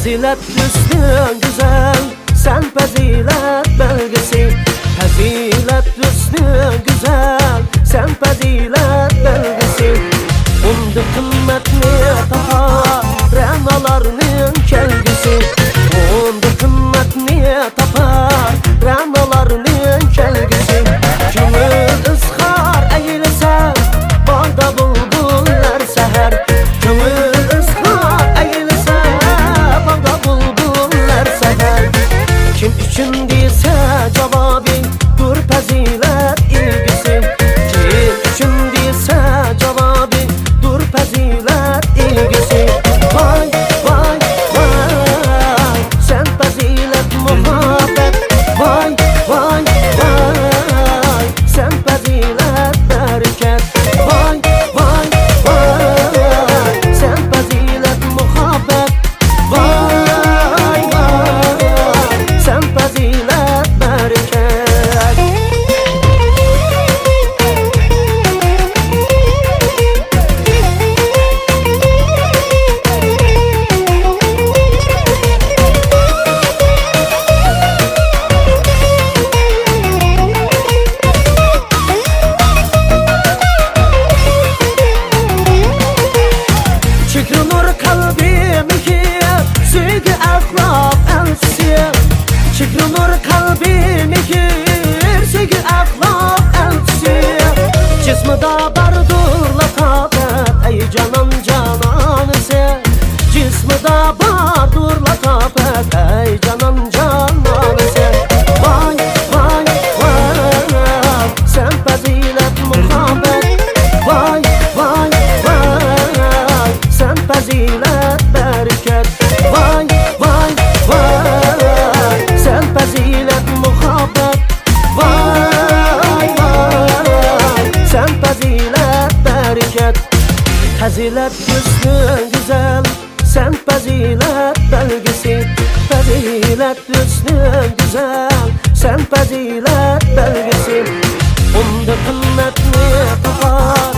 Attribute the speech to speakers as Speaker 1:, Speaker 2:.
Speaker 1: Fazilet üstün güzel, sen fazilet belgesi. Fazilet üstün güzel, sen fazilet belgesi. Undu kımmetni tapar, rənalarının kelgisi. Undu kımmetni tapar, rənalarının kelgisi. Kümül ızhar eğilse, bağda bulbullar seher. Kümül ızhar eğilse, bağda bulbullar seher. Kim üçün deyse cevabı, dur fazilet ilgisi. Kim üçün deyse cevabı, dur fazilet ilgisi. Vay vay vay, sen fazilet muhabbet. Vay vay vay, sen fazilet bereket. Vay vay vay, sen fazilet muhabbet. Vay vay, sen fazilet bereket. Çıkınır kalbimi ki sevgi ahlak elçisi. Çıkınır kalbimi ki sevgi ahlak elçisi. Cismida bardır latabet ey canan cananısı. Cismida bardır latabet ey canan cananısı. Vay vay vay, sen fazilet muhabbet. Vay vay vay, sen fazilet bereket. Vay vay vay, sen fazilet muhabbet. Vay vay, sen fazilet bereket. Fazilet üstün güzel, sen fazilet belgesi. Fazilet üstün güzel, sen fazilet belgesi. Onda kımmetni tapar,